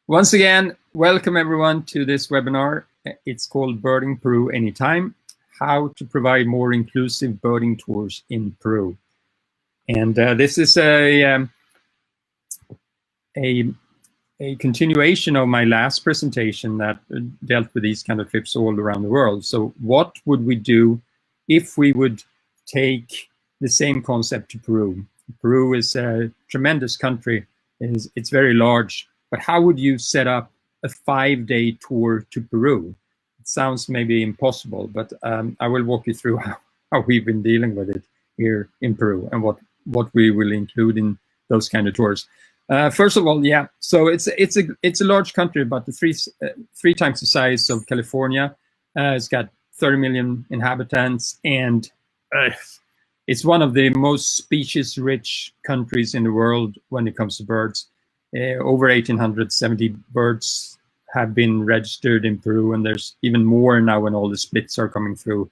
Once again, welcome everyone to this webinar. It's called Birding Peru Anytime, how to provide more inclusive birding tours in Peru. And this is a continuation of my last presentation that dealt with these kind of trips all around the world. So what would we do if we would take the same concept to Peru? Peru is a tremendous country. It's very large. But how would you set up a 5-day tour to Peru? It sounds maybe impossible, but I will walk you through how we've been dealing with it here in Peru and what we will include in those kind of tours. First of all, yeah, so it's a large country, about three times the size of California. It's got 30 million inhabitants, and it's one of the most species-rich countries in the world when it comes to birds. Over 1,870 birds have been registered in Peru, and there's even more now when all the splits are coming through.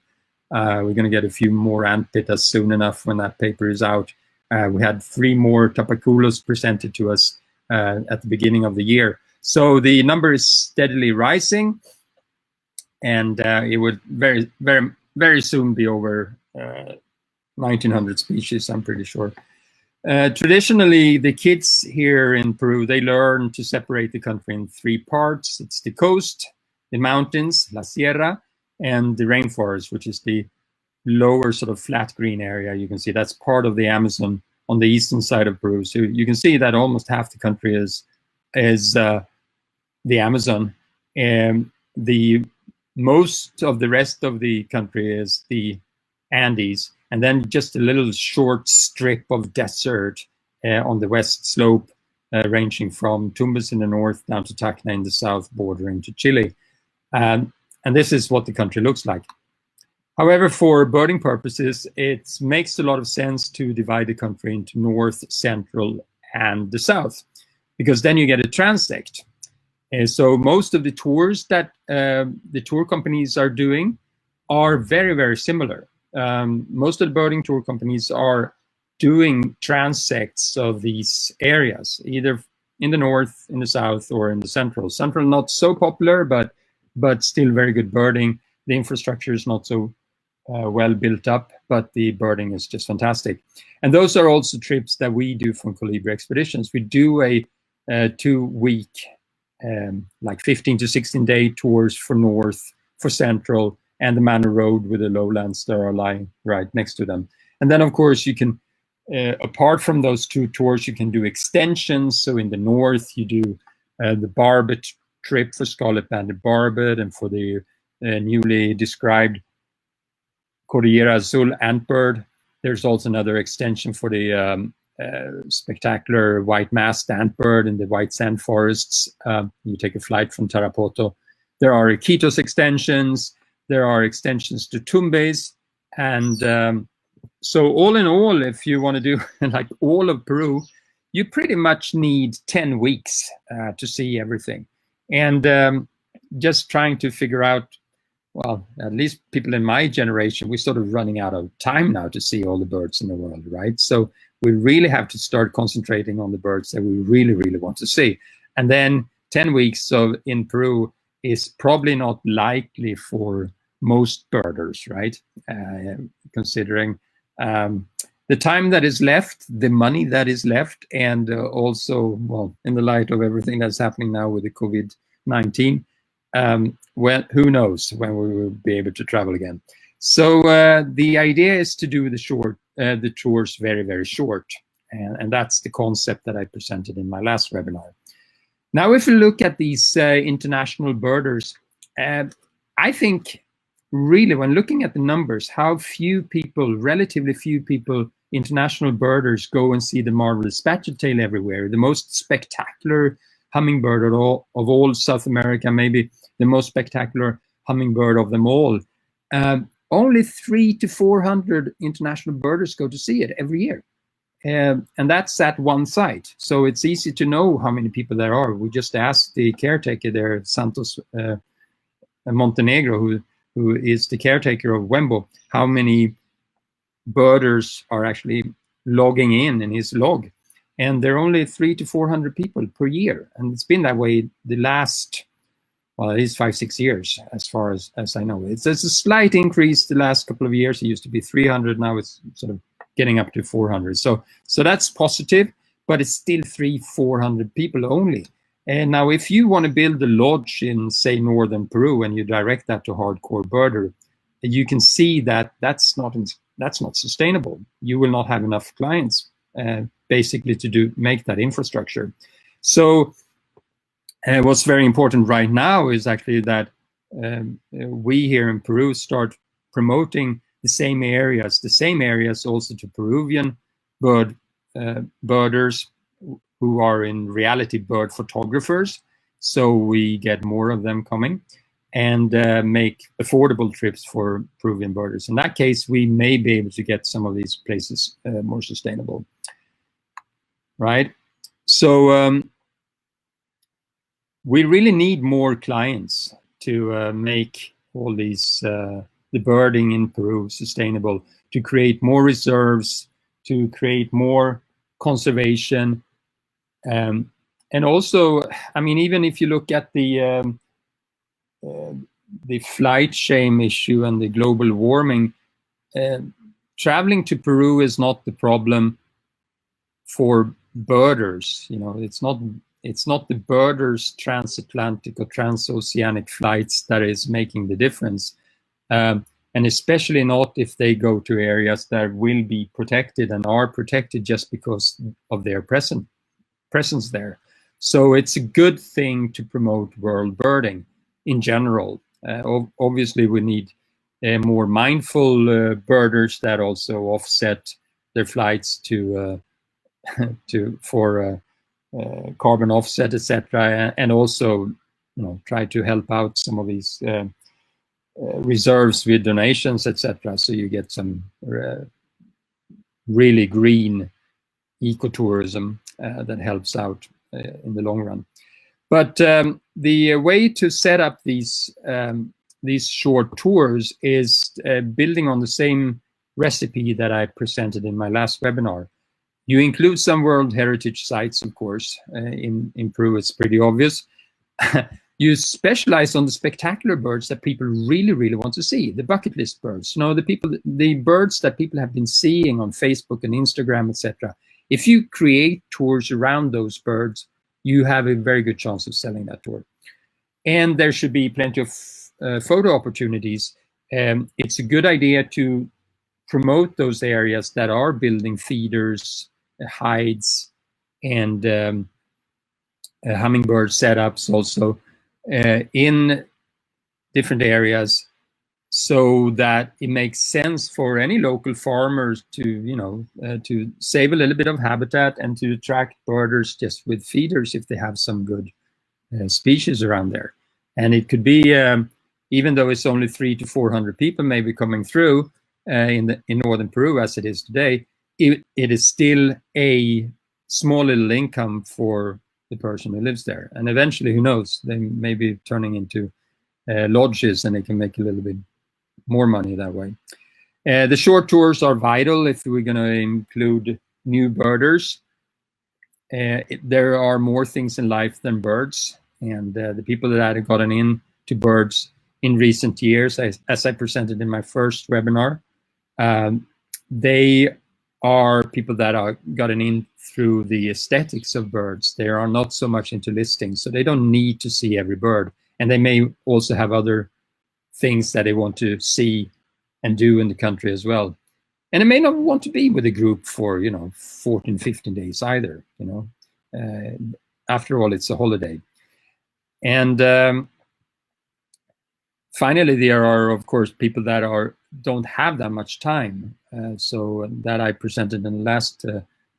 We're going to get a few more ant pittas soon enough when that paper is out. We had 3 more tapaculos presented to us at the beginning of the year. So the number is steadily rising, and it would very, very, very soon be over 1,900 species, I'm pretty sure. Traditionally, the kids here in Peru, they learn to separate the country in 3 parts. It's the coast, the mountains, La Sierra, and the rainforest, which is the lower sort of flat green area. You can see that's part of the Amazon on the eastern side of Peru. So you can see that almost half the country is the Amazon. And the most of the rest of the country is the Andes. And then just a little short strip of desert on the west slope, ranging from Tumbes in the north down to Tacna in the south, bordering to Chile. And this is what the country looks like. However, for birding purposes, it makes a lot of sense to divide the country into north, central, and the south, because then you get a transect. So most of the tours that the tour companies are doing are very, very similar. Most of the birding tour companies are doing transects of these areas, either in the north, in the south, or in the central. Central not so popular, but still very good birding. The infrastructure is not so well built up, but the birding is just fantastic. And those are also trips that we do from Colibri Expeditions. We do a 2-week, like 15 to 16-day tours for north, for central, and the Manu Road with the lowlands that are lying right next to them. And then, of course, you can, apart from those 2 tours, you can do extensions. So in the north, you do the barbet trip for scarlet-banded barbet, and for the newly described Cordillera Azul antbird. There's also another extension for the spectacular white-masked antbird in the white sand forests. You take a flight from Tarapoto. There are Iquitos extensions. There are extensions to Tumbes. And so all in all, if you want to do like all of Peru, you pretty much need 10 weeks to see everything. And just trying to figure out, well, at least people in my generation, we're sort of running out of time now to see all the birds in the world, right? So we really have to start concentrating on the birds that we really, really want to see. And then 10 weeks in Peru is probably not likely for most birders, right? Considering the time that is left, the money that is left, and also, well, in the light of everything that's happening now with the COVID-19, well, who knows when we will be able to travel again. So the idea is to do the tours very, very short. And that's the concept that I presented in my last webinar. Now, if you look at these international birders, I think really when looking at the numbers, how few people, relatively few people, international birders go and see the Marvelous Spatuletail everywhere, the most spectacular hummingbird of all South America, maybe the most spectacular hummingbird of them all. Only 300 to 400 international birders go to see it every year. And that's at one site. So it's easy to know how many people there are. We just asked the caretaker there, Santos Montenegro, who is the caretaker of Wembo, how many birders are actually logging in his log. and there are only 300 to 400 people per year, and it's been that way the last, well, at least 5-6 years, as far as I know. It's a slight increase the last couple of years. It used to be 300, now it's sort of getting up to 400. So that's positive, but it's still 300-400 people only. And now, if you want to build a lodge in, say, northern Peru, and you direct that to hardcore birder, you can see that that's not sustainable. You will not have enough clients, basically, to make that infrastructure. So what's very important right now is actually that we here in Peru start promoting the same areas also to Peruvian birders who are in reality bird photographers. So we get more of them coming, and make affordable trips for Peruvian birders. In that case, we may be able to get some of these places more sustainable, right? So we really need more clients to make all these the birding in Peru sustainable, to create more reserves, to create more conservation, and also, I mean, even if you look at the flight shame issue and the global warming, traveling to Peru is not the problem for birders. You know, it's not the birders' transatlantic or transoceanic flights that is making the difference, and especially not if they go to areas that will be protected and are protected just because of their presence there. So it's a good thing to promote world birding in general. Obviously, we need more mindful birders that also offset their flights for carbon offset, etc., and also, you know, try to help out some of these reserves with donations, etc., so you get some really green ecotourism that helps out in the long run. But the way to set up these short tours is building on the same recipe that I presented in my last webinar. You include some World Heritage sites, of course. In Peru, it's pretty obvious. You specialize on the spectacular birds that people really, really want to see, the bucket list birds. You know, the birds that people have been seeing on Facebook and Instagram, etc. If you create tours around those birds, you have a very good chance of selling that tour. And there should be plenty of photo opportunities. It's a good idea to promote those areas that are building feeders, hides, and hummingbird setups also in different areas, so that it makes sense for any local farmers to, you know, to save a little bit of habitat and to attract birders just with feeders if they have some good species around there. And it could be, even though it's only 300 to 400 people maybe coming through in northern Peru as it is today, it is still a small little income for the person who lives there. And eventually, who knows, they may be turning into lodges, and they can make a little bit more money that way. The short tours are vital if we're going to include new birders. There are more things in life than birds, and the people that have gotten into birds in recent years, as I presented in my first webinar, they are people that are gotten in through the aesthetics of birds. They are not so much into listings, so they don't need to see every bird, and they may also have other things that they want to see and do in the country as well. And they may not want to be with a group for, you know, 14, 15 days either, you know. After all, it's a holiday. And finally, there are, of course, people that don't have that much time. So that I presented in the last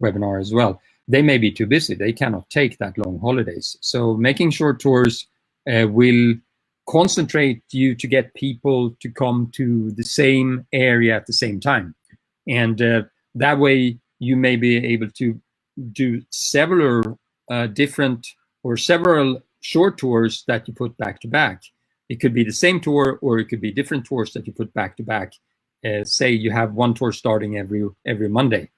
webinar as well. They may be too busy. They cannot take that long holidays. So making short tours will concentrate you to get people to come to the same area at the same time. And that way you may be able to do several different or several short tours that you put back to back. It could be the same tour, or it could be different tours that you put back to back. Say you have one tour starting every Monday,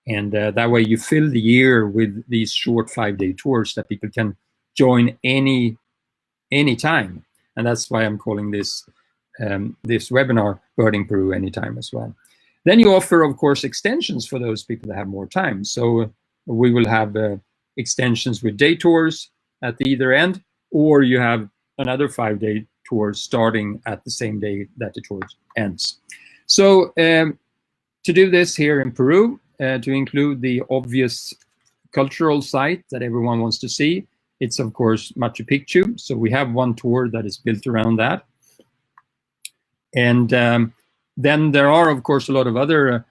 And that way you fill the year with these short 5-day tours that people can join any time. And that's why I'm calling this this webinar Birding Peru Anytime as well. Then you offer, of course, extensions for those people that have more time. So we will have extensions with day tours at either end, or you have another 5-day tour starting at the same day that the tour ends. So to do this here in Peru, to include the obvious cultural site that everyone wants to see, it's of course Machu Picchu. So we have one tour that is built around that. And then there are, of course, a lot of other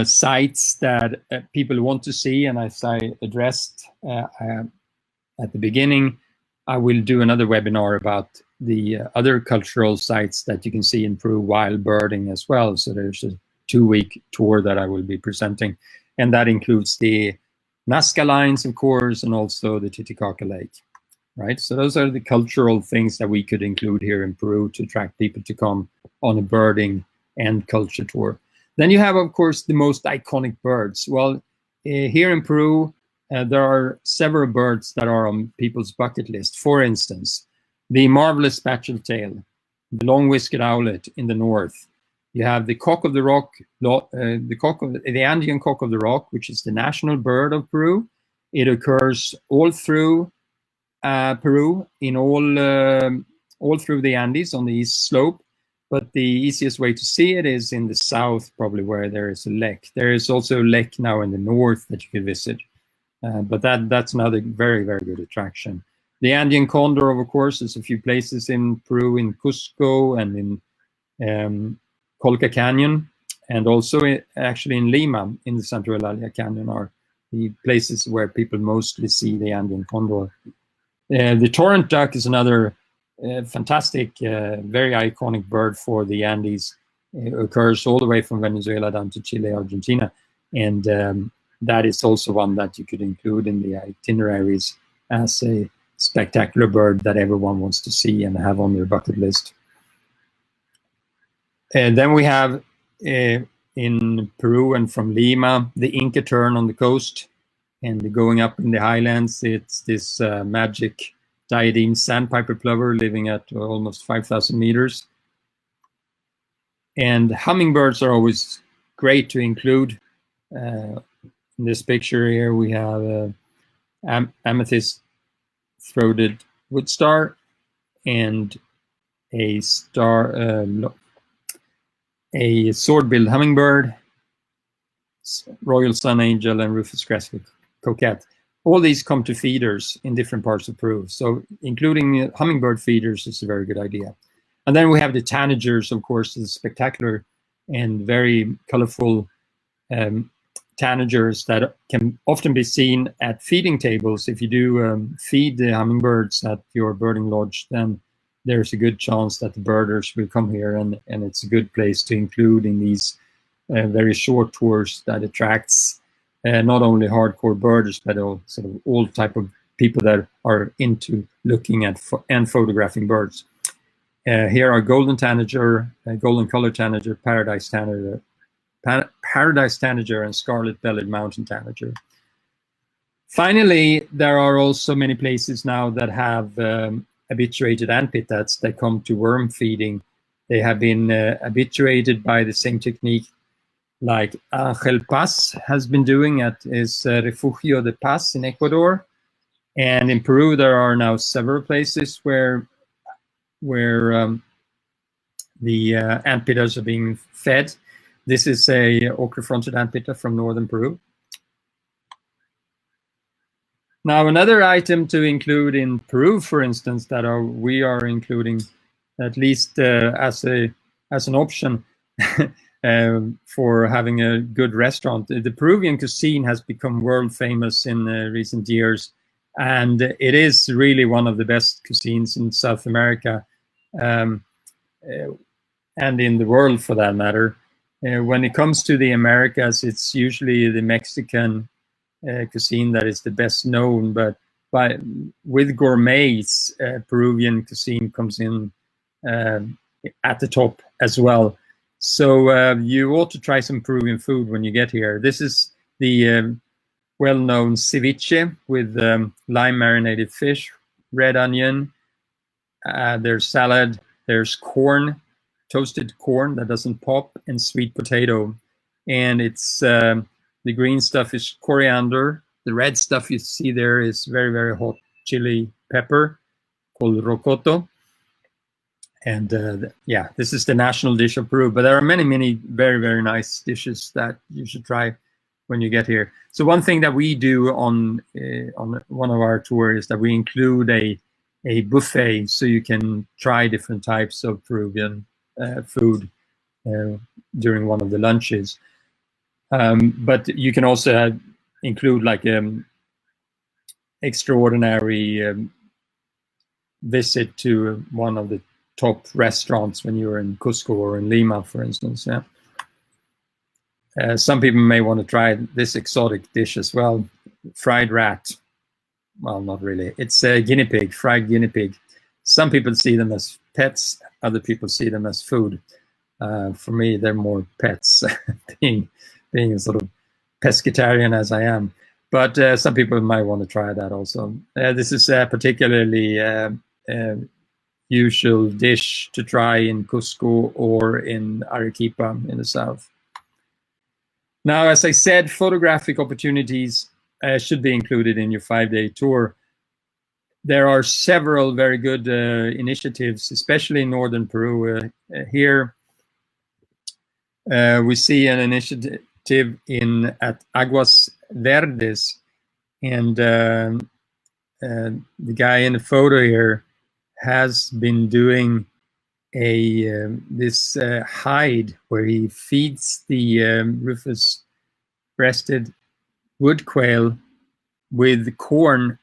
sites that people want to see. And as I addressed at the beginning, I will do another webinar about the other cultural sites that you can see in Peru while birding as well. So there's a 2-week tour that I will be presenting. And that includes the Nazca Lines, of course, and also the Titicaca Lake, right? So those are the cultural things that we could include here in Peru to attract people to come on a birding and culture tour. Then you have, of course, the most iconic birds. Well, here in Peru, there are several birds that are on people's bucket list. For instance, the Marvelous Spatuletail, the long-whiskered owlet in the north. You have the cock of the rock, the Andean cock of the rock, which is the national bird of Peru. It occurs all through Peru, in all through the Andes on the east slope. But the easiest way to see it is in the south, probably where there is a lake. There is also a lake now in the north that you can visit. But that's another very, very good attraction. The Andean condor, of course, there's a few places in Peru, in Cusco and in Colca Canyon, and also actually in Lima, in the Santa Eulalia Canyon, are the places where people mostly see the Andean condor. The torrent duck is another fantastic, very iconic bird for the Andes. It occurs all the way from Venezuela down to Chile, Argentina, and that is also one that you could include in the itineraries as a spectacular bird that everyone wants to see and have on their bucket list. And then we have in Peru and from Lima, the Inca tern on the coast, and going up in the highlands, it's this magic diadem sandpiper plover living at almost 5,000 meters. And hummingbirds are always great to include. In this picture here, we have amethyst-throated wood star and a sword-billed hummingbird, royal sun angel, and rufous crested coquette. All these come to feeders in different parts of Peru. So including hummingbird feeders is a very good idea. And then we have the tanagers, of course, the spectacular and very colorful tanagers that can often be seen at feeding tables. If you do feed the hummingbirds at your birding lodge, then there's a good chance that the birders will come here, and it's a good place to include in these very short tours that attracts not only hardcore birders, but sort of all type of people that are into looking at and photographing birds. Here are golden tanager, golden color tanager, paradise tanager, and scarlet-bellied mountain tanager. Finally, there are also many places now that have habituated antpitats that come to worm feeding. They have been habituated by the same technique like Angel Paz has been doing at his Refugio de Paz in Ecuador. And in Peru, there are now several places where the antpitas are being fed. This is a ochre-fronted antpita from northern Peru. Now, another item to include in Peru, for instance, that we are including at least as an option for having a good restaurant. The Peruvian cuisine has become world famous in recent years, and it is really one of the best cuisines in South America and in the world, for that matter. When it comes to the Americas, it's usually the Mexican cuisine that is the best known, but with gourmets, Peruvian cuisine comes in at the top as well. So you ought to try some Peruvian food when you get here. This is the well-known ceviche with lime marinated fish, red onion. There's salad. There's corn, toasted corn that doesn't pop, and sweet potato. And it's the green stuff is coriander. The red stuff you see there is very, very hot chili pepper called rocoto. And yeah, this is the national dish of Peru. But there are many, many very, very nice dishes that you should try when you get here. So one thing that we do on one of our tours is that we include a buffet, so you can try different types of Peruvian food during one of the lunches. But you can also include like extraordinary visit to one of the top restaurants when you're in Cusco or in Lima, for instance. Yeah. Some people may want to try this exotic dish as well, fried rat. Well, not really. It's a guinea pig, fried guinea pig. Some people see them as pets. Other people see them as food. For me, they're more pets, being a sort of pescatarian as I am. But some people might want to try that also. This is a particularly usual dish to try in Cusco or in Arequipa in the south. Now, as I said, photographic opportunities should be included in your 5-day tour. There are several very good initiatives, especially in northern Peru. Here we see an initiative at Aguas Verdes, and the guy in the photo here has been doing this hide where he feeds the rufous-breasted wood quail with corn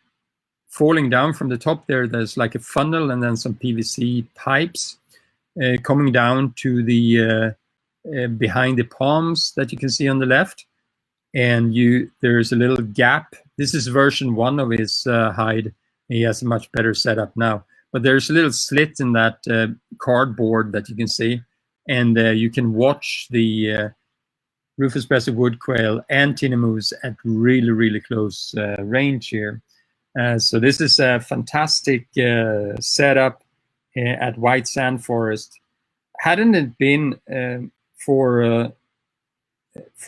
falling down from the top there. There's like a funnel and then some PVC pipes coming down to the behind the palms that you can see on the left. And there's a little gap. This is version 1 of his hide. He has a much better setup now. But there's a little slit in that cardboard that you can see. And you can watch the rufous-breasted wood quail and tinamous at really, really close range here. So this is a fantastic setup at White Sand Forest. Hadn't it been for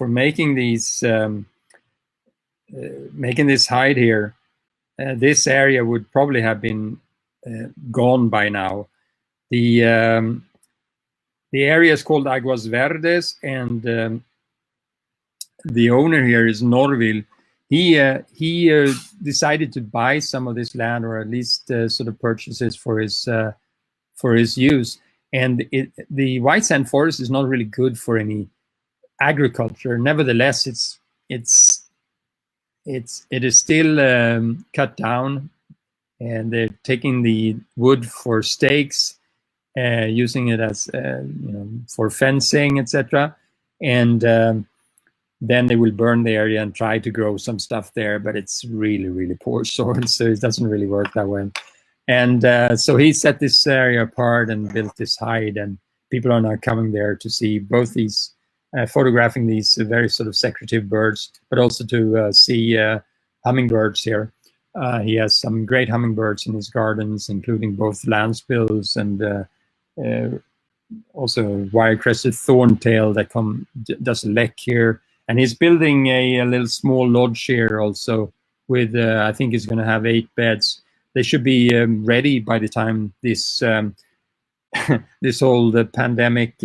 making these making this hide here, this area would probably have been gone by now. The area is called Aguas Verdes, and the owner here is Norville. He decided to buy some of this land, or at least sort of purchases for his use. And the White Sand Forest is not really good for any agriculture. Nevertheless, it is still cut down, and they're taking the wood for stakes, using it as for fencing, etc. And then they will burn the area and try to grow some stuff there, but it's really, really poor soil, so it doesn't really work that way. And so he set this area apart and built this hide, and people are now coming there to see both these, photographing these very sort of secretive birds, but also to see hummingbirds here. He has some great hummingbirds in his gardens, including both landsbills and also wire-crested thorntail that does a lek here. And he's building a little small lodge here also with, I think he's going to have 8 beds. They should be ready by the time this this whole pandemic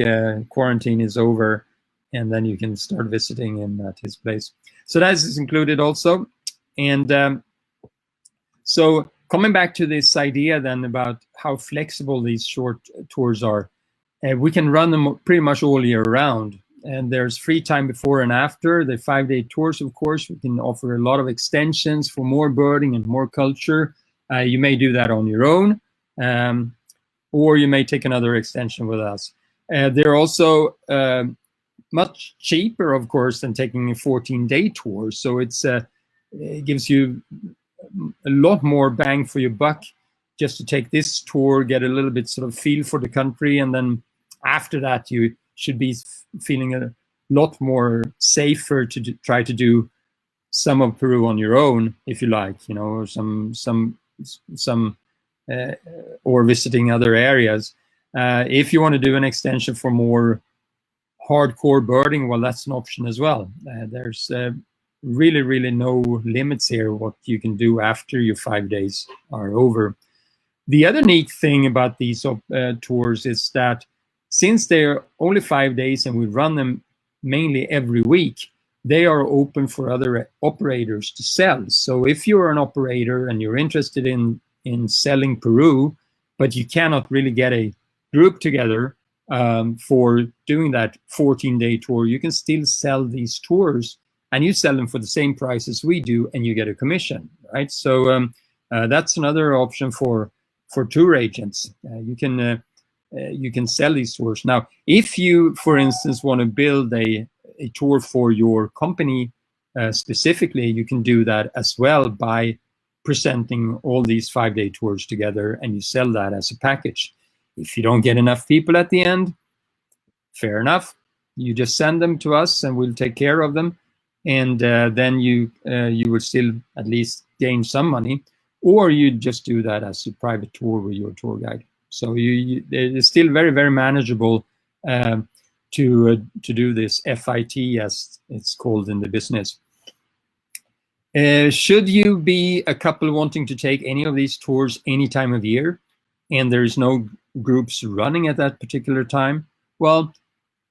quarantine is over, and then you can start visiting him at his place. So that is included also. And so coming back to this idea then about how flexible these short tours are, we can run them pretty much all year round. And there's free time before and after the 5-day tours. Of course, we can offer a lot of extensions for more birding and more culture. You may do that on your own, or you may take another extension with us. They're also much cheaper, of course, than taking a 14-day tour. So it gives you a lot more bang for your buck just to take this tour, get a little bit sort of feel for the country, and then after that you should be feeling a lot more safer to try to do some of Peru on your own, if you like, you know, or or visiting other areas. If you want to do an extension for more hardcore birding, well, that's an option as well. There's really no limits here what you can do after your 5 days are over. The other neat thing about these tours is that since they're only 5 days and we run them mainly every week, they are open for other operators to sell. So if you're an operator and you're interested in selling Peru, but you cannot really get a group together for doing that 14-day tour, you can still sell these tours, and you sell them for the same price as we do, and you get a commission, right? So that's another option for tour agents. You can sell these tours. Now, if you, for instance, want to build a tour for your company specifically, you can do that as well by presenting all these 5-day tours together, and you sell that as a package. If you don't get enough people at the end, fair enough. You just send them to us and we'll take care of them. And then you will still at least gain some money, or you just do that as a private tour with your tour guide. So it's still very manageable to do this FIT, as it's called in the business. Should you be a couple wanting to take any of these tours any time of year, and there's no groups running at that particular time, well,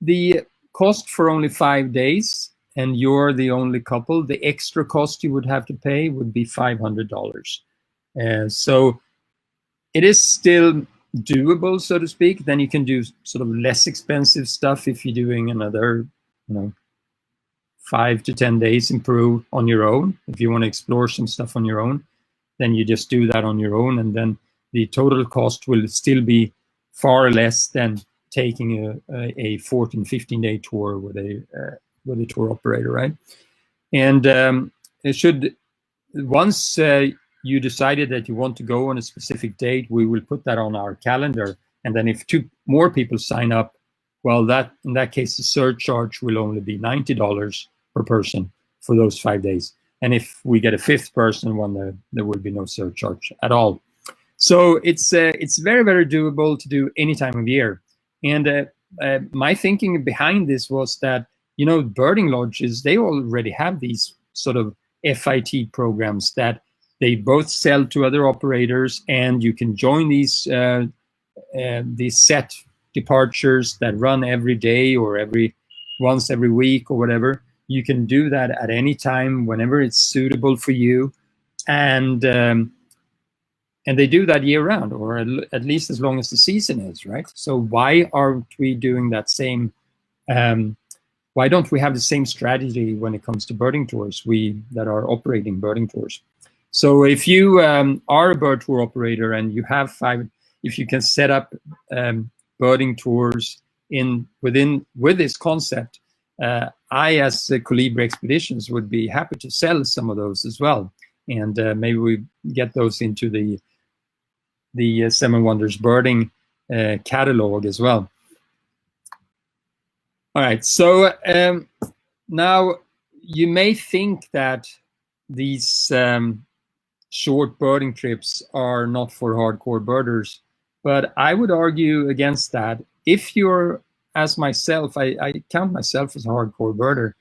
the cost for only 5 days, and you're the only couple, the extra cost you would have to pay would be $500. So it is still doable, so to speak. Then you can do sort of less expensive stuff if you're doing another, 5 to 10 days in Peru on your own. If you want to explore some stuff on your own, then you just do that on your own, and then the total cost will still be far less than taking a 14, 15-day tour with a tour operator, right? And once you decided that you want to go on a specific date, we will put that on our calendar. And then if 2 more people sign up, well, in that case, the surcharge will only be $90 per person for those 5 days. And if we get a 5th person, there will be no surcharge at all. So it's very doable to do any time of year. And my thinking behind this was that, birding lodges, they already have these sort of FIT programs that they both sell to other operators, and you can join these set departures that run every day or once every week or whatever. You can do that at any time, whenever it's suitable for you, and they do that year round, or at least as long as the season is, right? So why aren't we doing that same? Why don't we have the same strategy when it comes to birding tours? We that are operating birding tours. So if you are a bird tour operator and you have 5, if you can set up birding tours with this concept, I, as Colibri Expeditions, would be happy to sell some of those as well, and maybe we get those into the 7 Wonders birding catalog as well. All right, so now you may think that these short birding trips are not for hardcore birders, but I would argue against that. If you're, as myself, I count myself as a hardcore birder,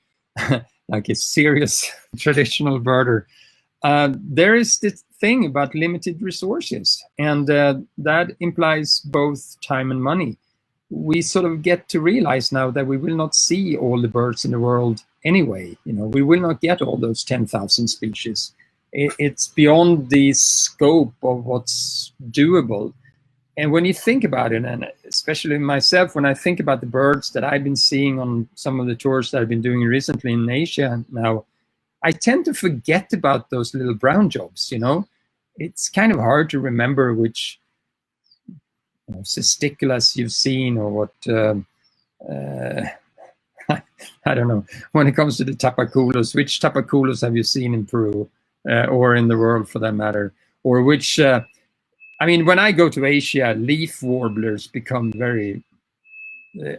like a serious traditional birder. There is this thing about limited resources, and that implies both time and money. We sort of get to realize now that we will not see all the birds in the world anyway. We will not get all those 10,000 species. It's beyond the scope of what's doable. And when you think about it, and especially myself, when I think about the birds that I've been seeing on some of the tours that I've been doing recently in Asia now, I tend to forget about those little brown jobs, It's kind of hard to remember which Cisticolas you've seen, or what, I don't know. When it comes to the tapaculos, which tapaculos have you seen in Peru, or in the world for that matter? Or which, when I go to Asia, leaf warblers become very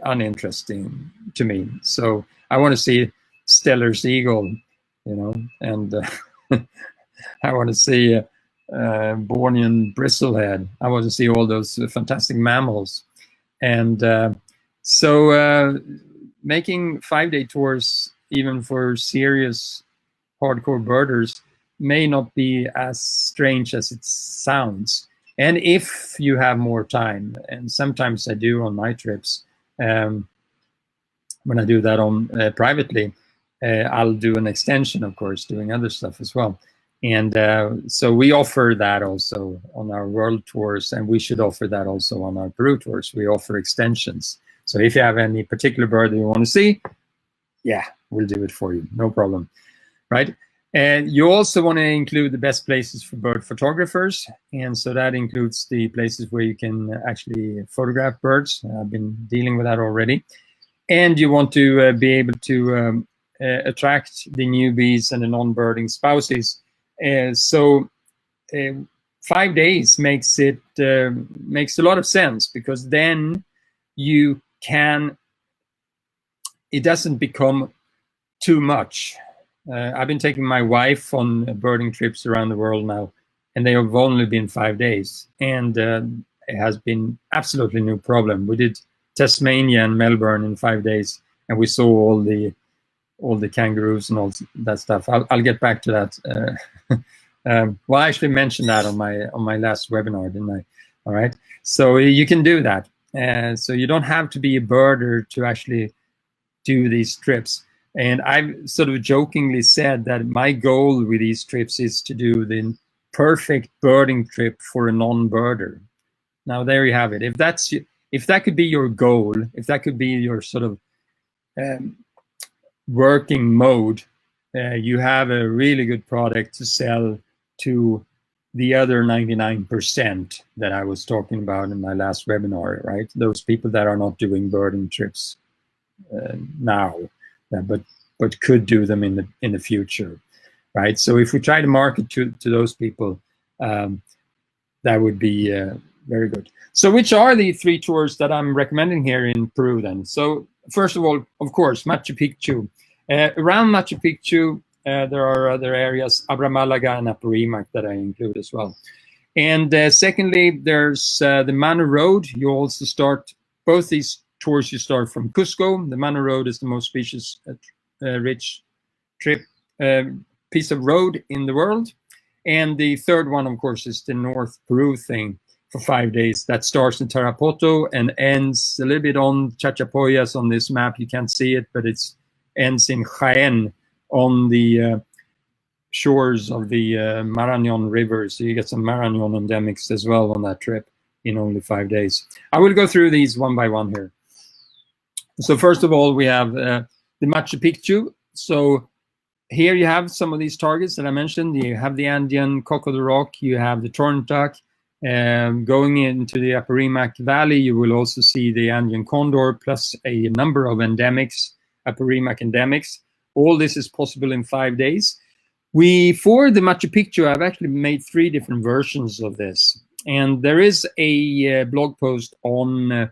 uninteresting to me. So I want to see Steller's eagle, and I want to see Bornean bristlehead. I want to see all those fantastic mammals. And so making 5-day tours, even for serious hardcore birders, may not be as strange as it sounds. And if you have more time, and sometimes I do on my trips, when I do that on privately, I'll do an extension, of course, doing other stuff as well. And so we offer that also on our world tours, and we should offer that also on our Peru tours. We offer extensions. So if you have any particular bird that you want to see, yeah, we'll do it for you, no problem, right? And you also want to include the best places for bird photographers. And so that includes the places where you can actually photograph birds. I've been dealing with that already. And you want to be able to attract the newbies and the non-birding spouses. So 5 days makes a lot of sense, because then you can, it doesn't become too much. I've been taking my wife on birding trips around the world now, and they have only been 5 days, and it has been absolutely no problem. We did Tasmania and Melbourne in 5 days, and we saw all the kangaroos and all that stuff. I'll get back to that. Well, I actually mentioned that on my last webinar, didn't I? All right, so you can do that. So you don't have to be a birder to actually do these trips. And I've sort of jokingly said that my goal with these trips is to do the perfect birding trip for a non-birder. Now there you have it. If that could be your goal, if that could be your sort of working mode, you have a really good product to sell to the other 99% that I was talking about in my last webinar, right? Those people that are not doing birding trips now, but could do them in the future, right? So if we try to market to those people, that would be very good. So which are the 3 tours that I'm recommending here in Peru then? So first of all, of course, Machu Picchu. Around Machu Picchu, there are other areas, Abra Malaga and Apurimac, that I include as well. And secondly, there's the Manu Road. You also start, both these tours you start from Cusco. The Manu Road is the most species rich piece of road in the world. And the third one, of course, is the North Peru thing for 5 days. That starts in Tarapoto and ends a little bit on Chachapoyas on this map. You can't see it, but it ends in Jaén on the shores of the Marañón River. So you get some Marañón endemics as well on that trip in only 5 days. I will go through these one by one here. So first of all, we have the Machu Picchu. So here you have some of these targets that I mentioned. You have the Andean Coco de Rock, you have the Torntac. Going into the Apurimac Valley, you will also see the Andean condor, plus a number of endemics, Apurimac endemics. All this is possible in 5 days. For the Machu Picchu, I've actually made 3 different versions of this. And there is a blog post on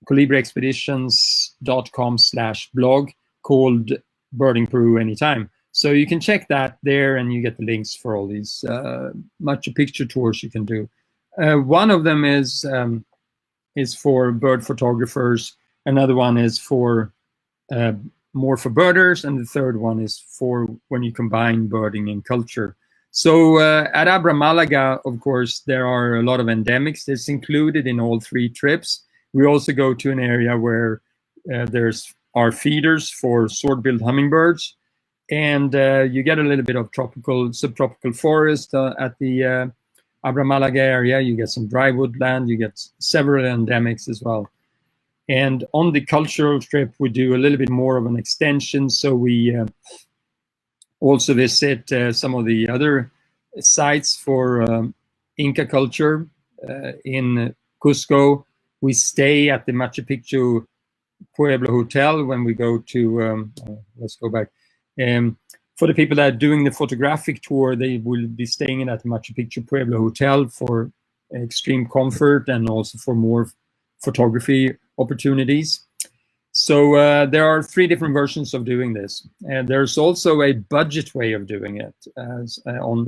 colibriexpeditions.com/blog called Birding Peru Anytime. So you can check that there, and you get the links for all these Machu Picchu tours you can do. One of them is for bird photographers. Another one is for more for birders, and the third one is for when you combine birding and culture. So at Abra Malaga, of course, there are a lot of endemics. It's included in all 3 trips. We also go to an area where there's our feeders for sword-billed hummingbirds, and you get a little bit of subtropical forest at the Abra Malaga area. You get some dry woodland. You get several endemics as well. And on the cultural trip, we do a little bit more of an extension. So we also visit some of the other sites for Inca culture in Cusco. We stay at the Machu Picchu Pueblo Hotel when we go to, let's go back. For the people that are doing the photographic tour, they will be staying at the Machu Picchu Pueblo Hotel for extreme comfort and also for more photography opportunities. So there are 3 different versions of doing this, and there's also a budget way of doing it as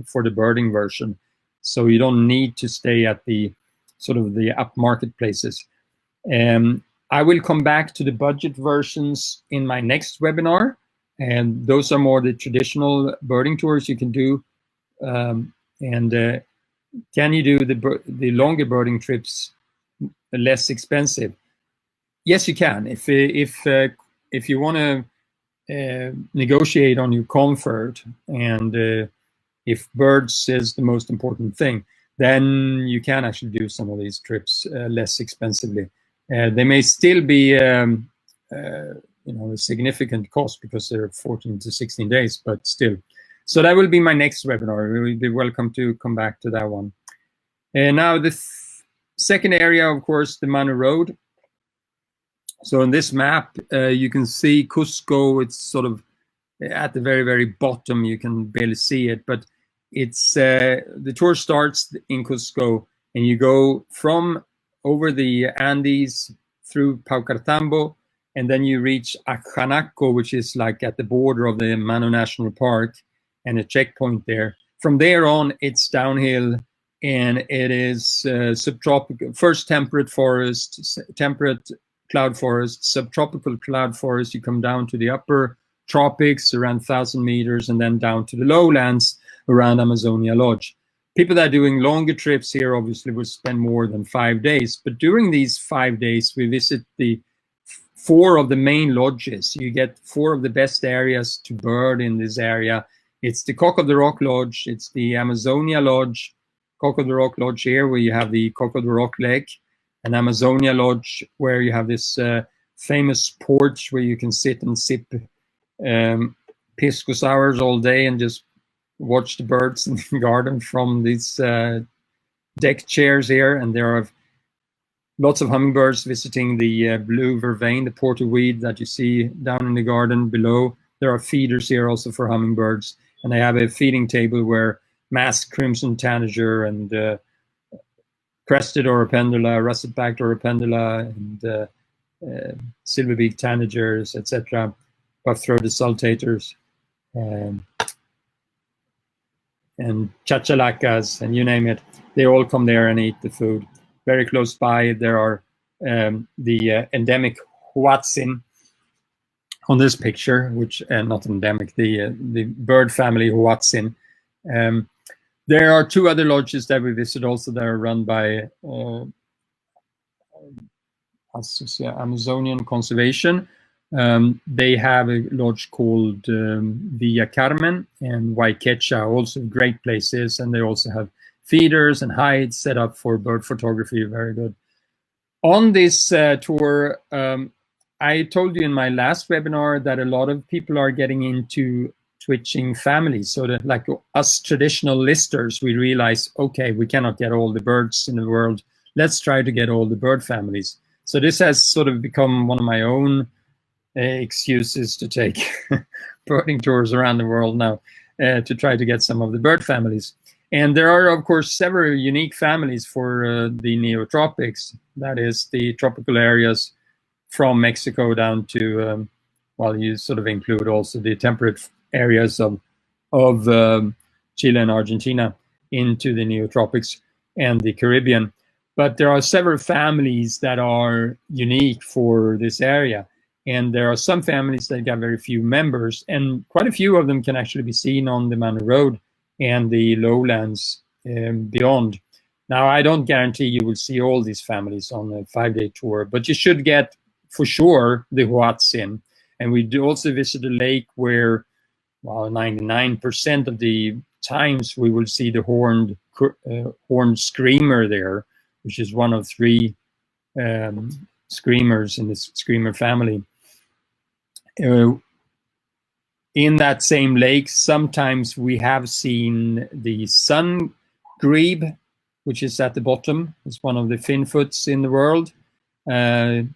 for the birding version. So you don't need to stay at the sort of the upmarket places. I will come back to the budget versions in my next webinar, and those are more the traditional birding tours you can do. Can you do the longer birding trips less expensive? Yes, you can. If you want to negotiate on your comfort, and if birds is the most important thing, then you can actually do some of these trips less expensively. They may still be a significant cost because they're 14 to 16 days, but still. So that will be my next webinar. You will be welcome to come back to that one. And now the second area, of course, the Manu Road. So in this map, you can see Cusco. It's sort of at the very, very bottom. You can barely see it, but it's the tour starts in Cusco, and you go from over the Andes through Paucartambo, and then you reach Ajanaco, which is like at the border of the Manu National Park, and a checkpoint there. From there on, it's downhill, and it is subtropical, first temperate forest, temperate cloud forest, subtropical cloud forest. You come down to the upper tropics around 1,000 meters, and then down to the lowlands around Amazonia Lodge. People that are doing longer trips here obviously will spend more than 5 days, but during these 5 days, we visit the 4 of the main lodges. You get 4 of the best areas to bird in this area. It's the Cock of the Rock Lodge, it's the Amazonia Lodge, Cock of the Rock Lodge here, where you have the Cock of the Rock Lake, and Amazonia Lodge, where you have this famous porch where you can sit and sip pisco sours all day and just watch the birds in the garden from these deck chairs here. And there are lots of hummingbirds visiting the blue vervain, the porterweed that you see down in the garden below. There are feeders here also for hummingbirds, and they have a feeding table where masked crimson tanager and crested Oropendula, russet-backed Oropendula, and silver-beaked tanagers, etc., buff-throated sultators, and chachalacas, and you name it. They all come there and eat the food. Very close by, there are the endemic huatzin on this picture, which not endemic, the bird family huatzin. There are 2 other lodges that we visit also that are run by Amazonian Conservation. They have a lodge called Villa Carmen and Waikecha, also great places, and they also have feeders and hides set up for bird photography. Very good. On this tour, I told you in my last webinar that a lot of people are getting into switching families. So that, like us traditional listers, we realize, okay, we cannot get all the birds in the world. Let's try to get all the bird families. So this has sort of become one of my own excuses to take birding tours around the world now, to try to get some of the bird families. And there are, of course, several unique families for the neotropics. That is the tropical areas from Mexico down to, well, you sort of include also the temperate areas of Chile and Argentina into the neotropics and the Caribbean. But there are several families that are unique for this area. And there are some families that got very few members, and quite a few of them can actually be seen on the Manu Road and the lowlands beyond. Now, I don't guarantee you will see all these families on a 5-day tour, but you should get, for sure, the huatzin. And we do also visit a lake where, well, 99% of the times we will see the horned screamer there, which is one of 3 screamers in the screamer family. In that same lake, sometimes we have seen the sun grebe, which is at the bottom. It's one of the finfoots in the world. There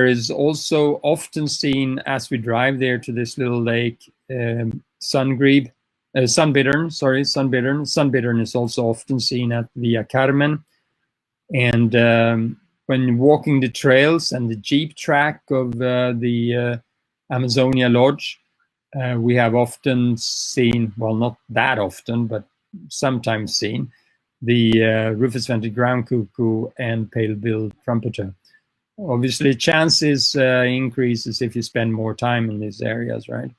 is also often seen, as we drive there to this little lake, sunbittern. Sunbittern is also often seen at Villa Carmen. And when walking the trails and the jeep track of the Amazonia Lodge, we have often seen, well, not that often, but sometimes seen, the rufous-vented ground cuckoo and pale-billed trumpeter. Obviously, chances increases if you spend more time in these areas, right?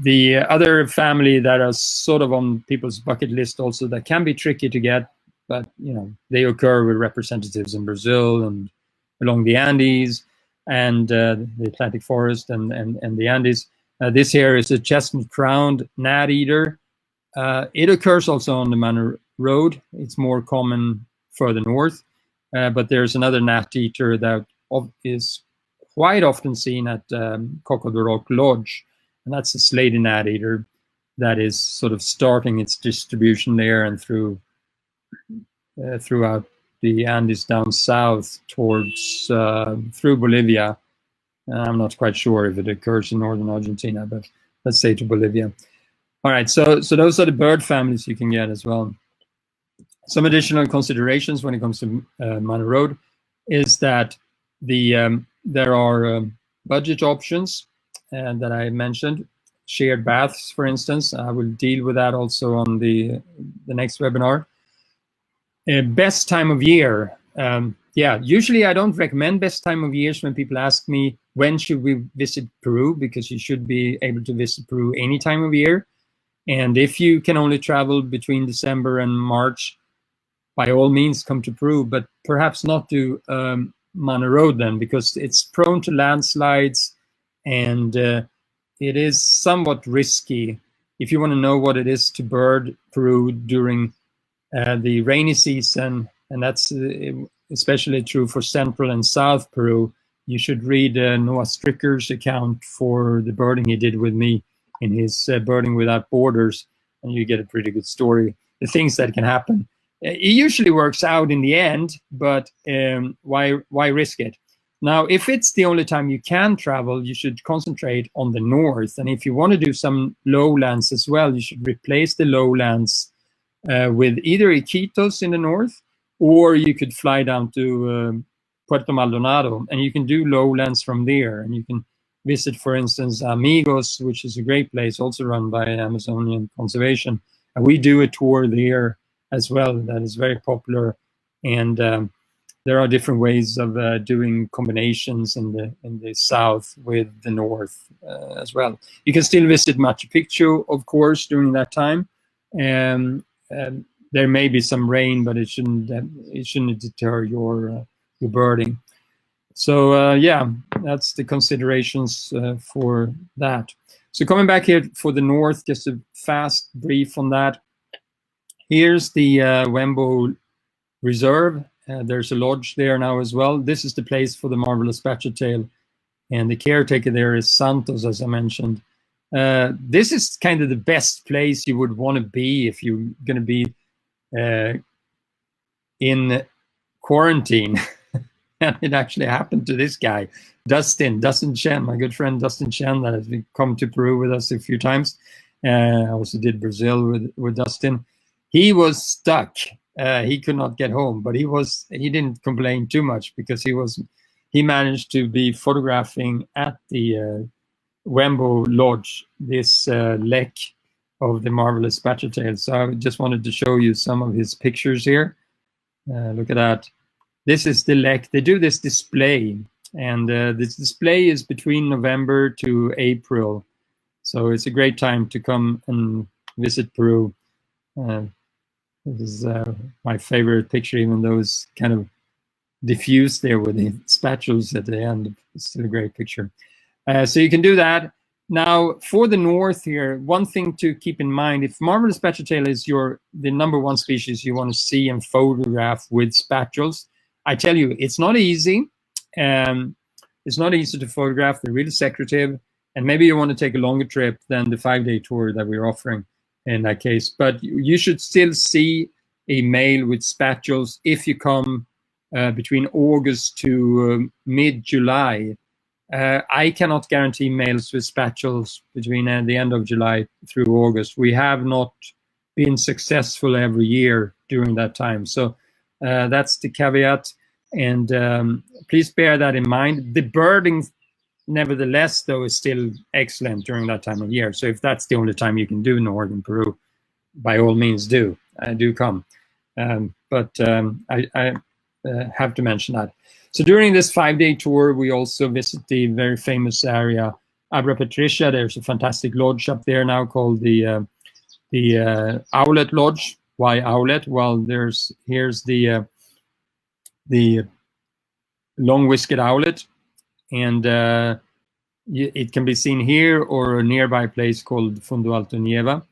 The other family that are sort of on people's bucket list also that can be tricky to get, but you know, they occur with representatives in Brazil and along the Andes and the Atlantic forest and the Andes. This here is a chestnut-crowned gnat-eater. It occurs also on the Manu Road. It's more common further north, but there's another gnat-eater that is quite often seen at Coco de Rock Lodge, and that's a slaty gnat-eater that is sort of starting its distribution there and throughout the Andes down south towards through Bolivia. I'm not quite sure if it occurs in northern Argentina, but let's say to Bolivia. All right, so those are the bird families you can get as well. Some additional considerations when it comes to Manu Road is that there are budget options that I mentioned. Shared baths, for instance. I will deal with that also on the next webinar. Best time of year. Yeah, usually I don't recommend best time of years when people ask me when should we visit Peru, because you should be able to visit Peru any time of year. And if you can only travel between December and March, by all means come to Peru, but perhaps not to Manu Road then, because it's prone to landslides and it is somewhat risky. If you want to know what it is to bird Peru during the rainy season, and that's especially true for central and south Peru, you should read Noah Stricker's account for the birding he did with me in his Birding Without Borders, and you get a pretty good story. The things that can happen. It usually works out in the end, but why risk it? Now, if it's the only time you can travel, you should concentrate on the north. And if you want to do some lowlands as well, you should replace the lowlands with either Iquitos in the north, or you could fly down to Puerto Maldonado, and you can do lowlands from there. And you can visit, for instance, Amigos, which is a great place, also run by Amazonian Conservation. And we do a tour there as well that is very popular. And there are different ways of doing combinations in the south with the north as well. You can still visit Machu Picchu, of course, during that time. There may be some rain, but it shouldn't deter your birding. So yeah, that's the considerations for that. So coming back here for the north, just a fast brief on that. Here's the Wembo Reserve. There's a lodge there now as well. This is the place for the Marvelous Spatuletail, and the caretaker there is Santos, as I mentioned. This is kind of the best place you would want to be if you're going to be in quarantine. And it actually happened to this guy, Dustin Chen, my good friend Dustin Chen, that has come to Peru with us a few times. I also did Brazil with Dustin. He was stuck. He could not get home, but he didn't complain too much because he managed to be photographing at the Wembo Lodge, this lek of the Marvelous Spatuletail. So I just wanted to show you some of his pictures here. Look at that. This is the lek. They do this display, and this display is between November to April. So it's a great time to come and visit Peru. This is my favorite picture, even though it's kind of diffused there with the spatulas at the end. It's still a great picture. So you can do that. Now, for the north here, one thing to keep in mind, if Marvelous Spatuletail is the #1 species you want to see and photograph with spatules, I tell you, it's not easy. It's not easy to photograph. They're really secretive. And maybe you want to take a longer trip than the 5-day tour that we're offering in that case. But you should still see a male with spatules if you come between August to mid-July. I cannot guarantee males with spatules between the end of July through August. We have not been successful every year during that time. So that's the caveat, and please bear that in mind. The birding, nevertheless, though, is still excellent during that time of year. So if that's the only time you can do northern Peru, by all means do come. But I have to mention that. So during this 5-day tour, we also visit the very famous area Abra Patricia. There's a fantastic lodge up there now called the Owlet Lodge. Why Owlet? Well, here's the long-whiskered owlet, and it can be seen here or a nearby place called Fundo Alto Nieva.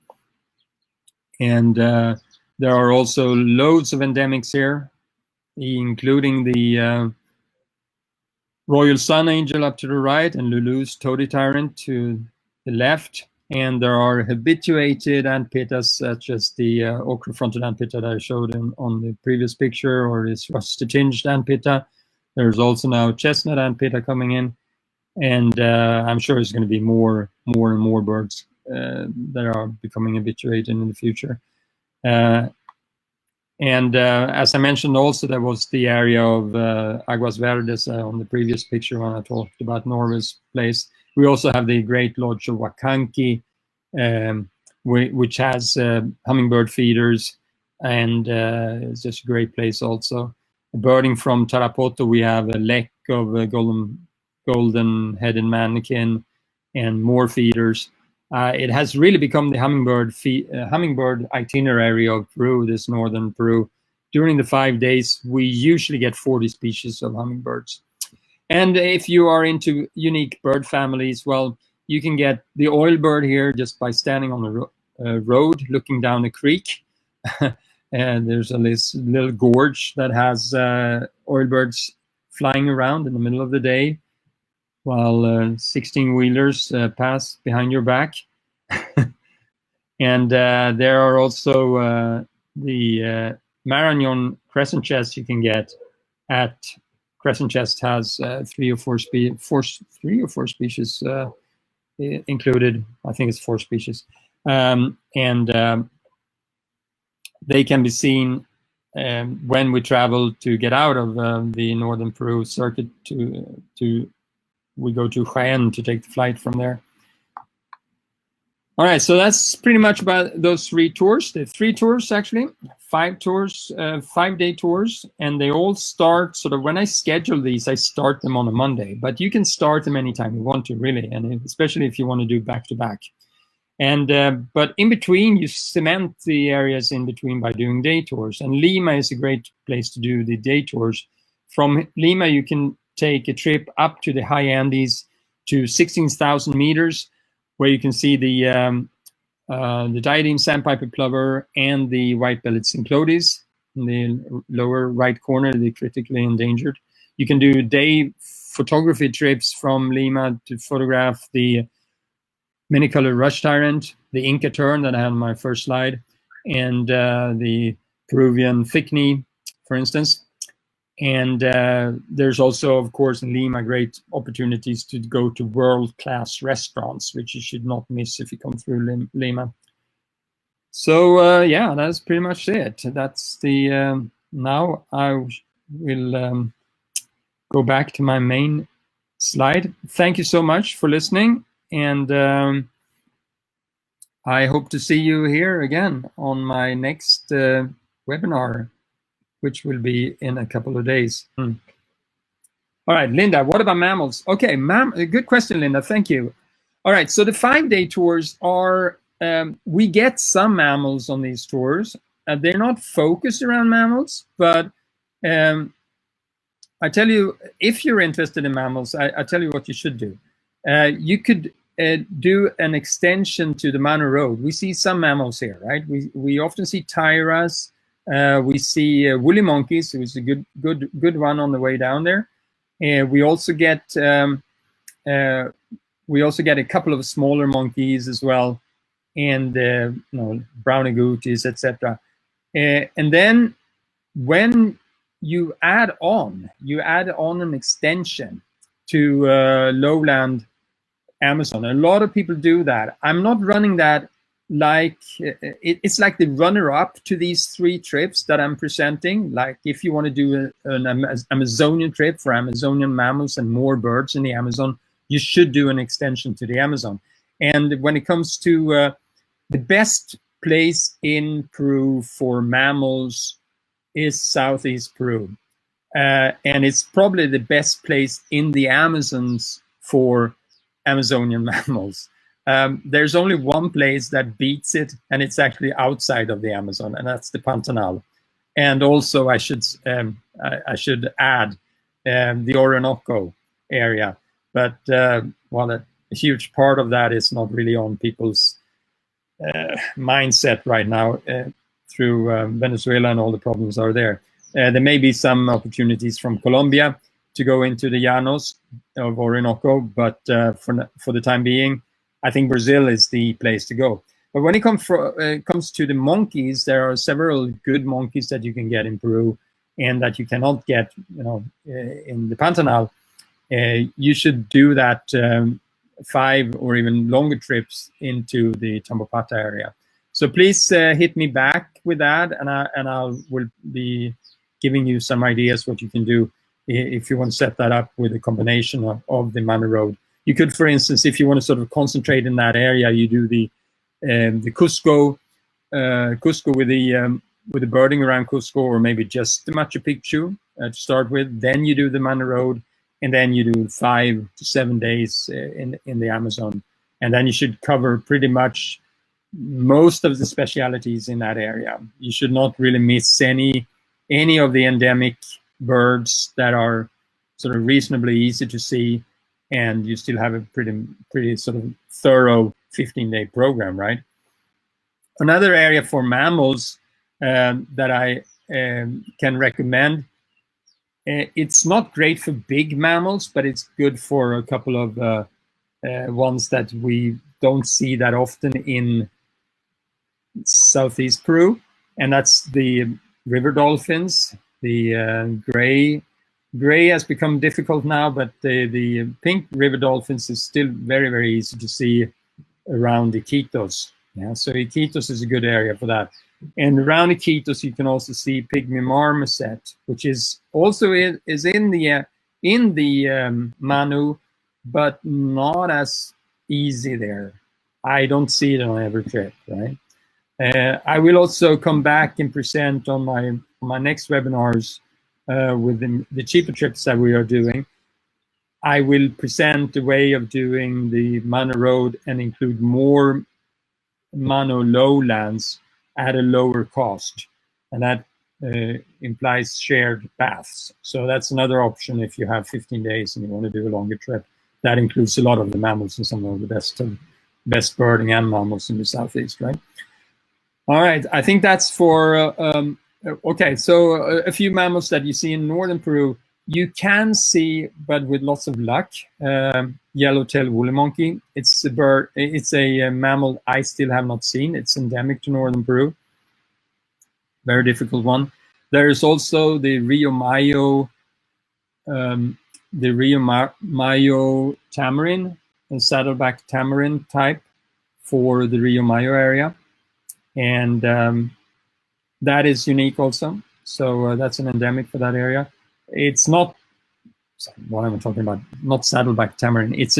And there are also loads of endemics here, including the Royal Sun Angel up to the right and Lulu's Toady Tyrant to the left. And there are habituated antpittas such as the ochre-fronted antpitta that I showed on the previous picture, or this rusty-tinged antpitta. There's also now chestnut antpitta coming in, and I'm sure there's going to be more and more birds that are becoming habituated in the future. And as I mentioned, also there was the area of Aguas Verdes on the previous picture when I talked about Norway's place. We also have the Great Lodge of Wakanki, which has hummingbird feeders, and it's just a great place also. Birding from Tarapoto, we have a lek of golden-headed manakin and more feeders. It has really become the hummingbird itinerary of Peru, this northern Peru. During the 5 days, we usually get 40 species of hummingbirds. And if you are into unique bird families, well, you can get the oilbird here just by standing on the road, looking down a creek. And there's this little gorge that has oilbirds flying around in the middle of the day, while 16-wheelers pass behind your back. And there are also the Maragnon crescent chest you can get at Crescent Chest. Has 3 or 4 species included. I think it's 4 species. They can be seen when we travel to get out of the northern Peru circuit we go to Jaén to take the flight from there. All right, so that's pretty much about those 3 tours. The 3 tours, actually, 5 tours, 5-day tours, and they all start sort of, when I schedule these, I start them on a Monday, but you can start them anytime you want to, really, and especially if you want to do back-to-back. And but in between, you cement the areas in between by doing day tours, and Lima is a great place to do the day tours. From Lima, you can take a trip up to the high Andes to 16,000 meters, where you can see the diadem sandpiper plover and the white-bellied synclodes in the lower right corner, the critically endangered. You can do day photography trips from Lima to photograph the many-colored rush tyrant, the Inca tern that I had on my first slide, and the Peruvian thickney, for instance. And there's also, of course, in Lima, great opportunities to go to world-class restaurants, which you should not miss if you come through Lima. So yeah, that's pretty much it. That's the now I will go back to my main slide. Thank you so much for listening, and I hope to see you here again on my next webinar, which will be in a couple of days. All right, Linda, what about mammals? Okay, good question, Linda, thank you. All right, so the 5-day tours are, we get some mammals on these tours. They're not focused around mammals, but I tell you, if you're interested in mammals, I tell you what you should do. You could do an extension to the Manu Road. We see some mammals here, right? We often see tyras. We see woolly monkeys, who is a good one on the way down there. We also get a couple of smaller monkeys as well, and brown agoutis, etc. And then when you add on an extension to lowland Amazon. A lot of people do that. I'm not running that like it's like the runner-up to these 3 trips that I'm presenting. Like if you want to do an Amazonian trip for Amazonian mammals and more birds in the Amazon, you should do an extension to the Amazon. And when it comes to the best place in Peru for mammals is Southeast Peru. And it's probably the best place in the Amazons for Amazonian mammals. There's only one place that beats it, and it's actually outside of the Amazon, and that's the Pantanal. And also, I should add the Orinoco area, but well, a huge part of that is not really on people's mindset right now through Venezuela and all the problems are there. There may be some opportunities from Colombia to go into the Llanos of Orinoco, but for the time being, I think Brazil is the place to go. But when it comes to the monkeys, there are several good monkeys that you can get in Peru and that you cannot get, in the Pantanal. You should do that 5 or even longer trips into the Tambopata area. So please hit me back with that, and I will be giving you some ideas what you can do if you want to set that up with a combination of the Manu Road. You could, for instance, if you want to sort of concentrate in that area, you do the Cusco with the birding around Cusco, or maybe just the Machu Picchu to start with. Then you do the Manu Road, and then you do 5 to 7 days in the Amazon, and then you should cover pretty much most of the specialities in that area. You should not really miss any of the endemic birds that are sort of reasonably easy to see, and you still have a pretty sort of thorough 15-day program, right? Another area for mammals that I can recommend, it's not great for big mammals, but it's good for a couple of ones that we don't see that often in Southeast Peru, and that's the river dolphins. The gray has become difficult now, but the pink river dolphins is still very, very easy to see around Iquitos. Yeah, so Iquitos is a good area for that. And around Iquitos, you can also see pygmy marmoset, which is also in the Manu, but not as easy there. I don't see it on every trip, right? I will also come back and present on my next webinars with the cheaper trips that we are doing. I will present the way of doing the Manu Road and include more Manu lowlands at a lower cost, and that implies shared baths. So that's another option if you have 15 days and you want to do a longer trip. That includes a lot of the mammals and some of the best birding and mammals in the southeast, right? All right, I think that's for, okay, so a few mammals that you see in northern Peru, you can see, but with lots of luck, yellow-tailed woolly monkey. It's a bird, it's a mammal I still have not seen. It's endemic to northern Peru. Very difficult one. There's also the Rio Mayo tamarin, a saddleback tamarin type for the Rio Mayo area. And that is unique also. So that's an endemic for that area. It's not, what am I talking about? Not saddleback tamarin. It's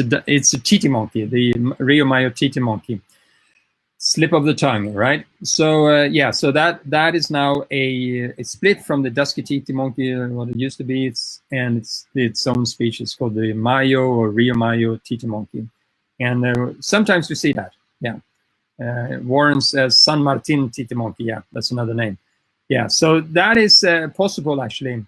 a titi monkey, the Rio Mayo titi monkey. Slip of the tongue, right? So yeah, so that is now a split from the dusky titi monkey, what it used to be. It's its own species called the Mayo or Rio Mayo titi monkey. And sometimes we see that, yeah. Warren's San Martin titi monkey, yeah, that's another name. Yeah, so that is possible actually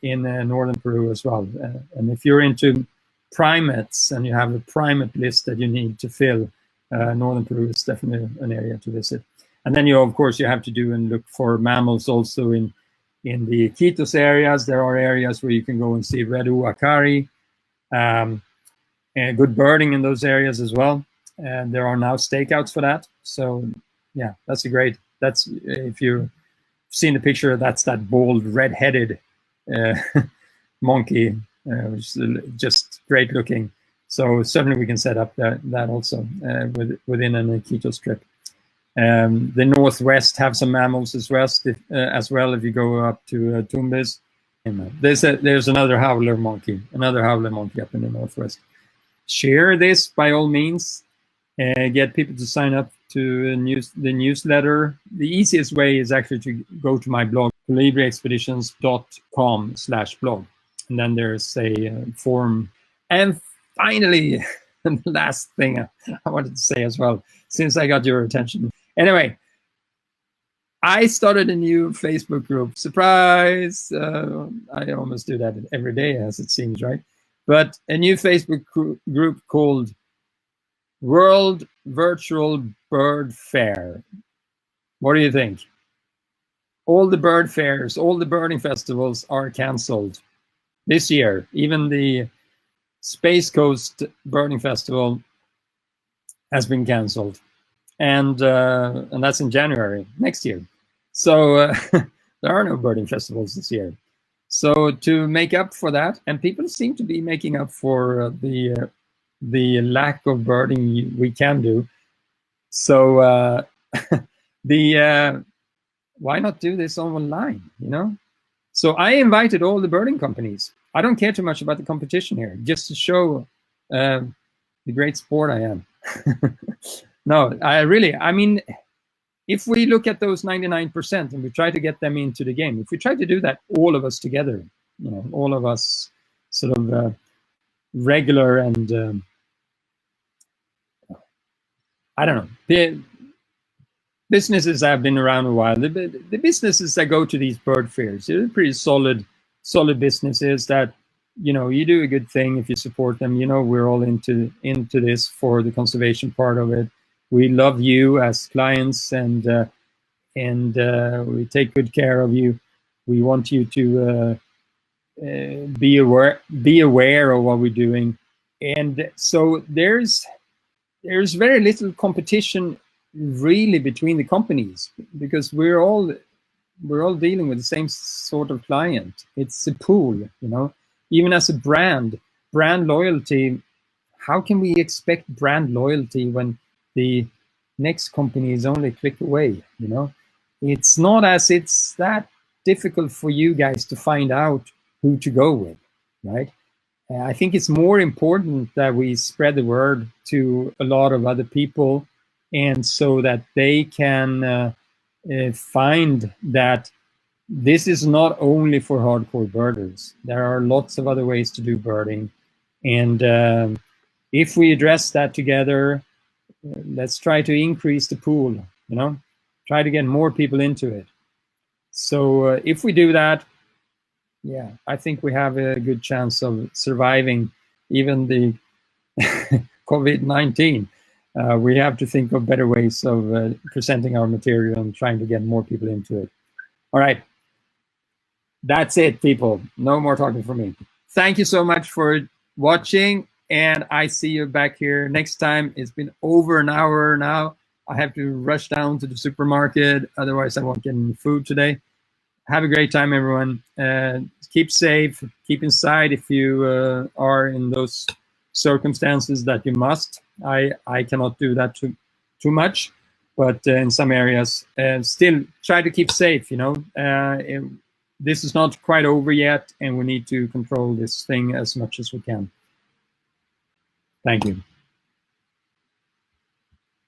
in northern Peru as well. And if you're into primates and you have a primate list that you need to fill, northern Peru is definitely an area to visit. And then of course you have to do and look for mammals also in the Iquitos areas. There are areas where you can go and see red uacari, and good birding in those areas as well. And there are now stakeouts for that. So yeah, that's if you've seen the picture, that's that bald red-headed monkey, which is just great looking. So certainly we can set up that also within an Iquitos trip. The Northwest have some mammals as well if you go up to Tumbes. There's another howler monkey up in the Northwest. Share this by all means. Get people to sign up to the newsletter. The easiest way is actually to go to my blog, colibriexpeditions.com/blog. And then there's a form. And finally, the last thing I wanted to say as well, since I got your attention. Anyway, I started a new Facebook group. Surprise! I almost do that every day, as it seems, right? But a new Facebook group called World Virtual Bird Fair. What do you think? All the bird fairs, all the birding festivals are canceled this year. Even the Space Coast Birding Festival has been canceled. And that's in January next year. So there are no birding festivals this year. So to make up for that, and people seem to be making up for the lack of birding we can do. So why not do this online, you know? So I invited all the birding companies. I don't care too much about the competition here, just to show the great sport I am. No, I mean, if we look at those 99% and we try to get them into the game, if we try to do that, all of us together, you know, all of us sort of regular and I don't know, the businesses that have been around a while, the businesses that go to these bird fairs, they're pretty solid businesses that, you know, you do a good thing if you support them. You know, we're all into this for the conservation part of it. We love you as clients, and we take good care of you. We want you to be aware of what we're doing, and so there's very little competition really between the companies, because we're all dealing with the same sort of client. It's a pool, you know. Even as a brand loyalty, how can we expect brand loyalty when the next company is only a click away, you know? It's not as it's that difficult for you guys to find out who to go with, right? I think it's more important that we spread the word to a lot of other people, and so that they can find that this is not only for hardcore birders. There are lots of other ways to do birding. And if we address that together, let's try to increase the pool, you know, try to get more people into it. So if we do that, yeah, I think we have a good chance of surviving even the COVID-19. We have to think of better ways of presenting our material and trying to get more people into it. All right. That's it, people. No more talking from me. Thank you so much for watching, and I see you back here next time. It's been over an hour now. I have to rush down to the supermarket, otherwise I won't get any food today. Have a great time, everyone. Keep safe, keep inside if you are in those circumstances that you must. I cannot do that too much, but in some areas, still try to keep safe, you know. This is not quite over yet, and we need to control this thing as much as we can. Thank you.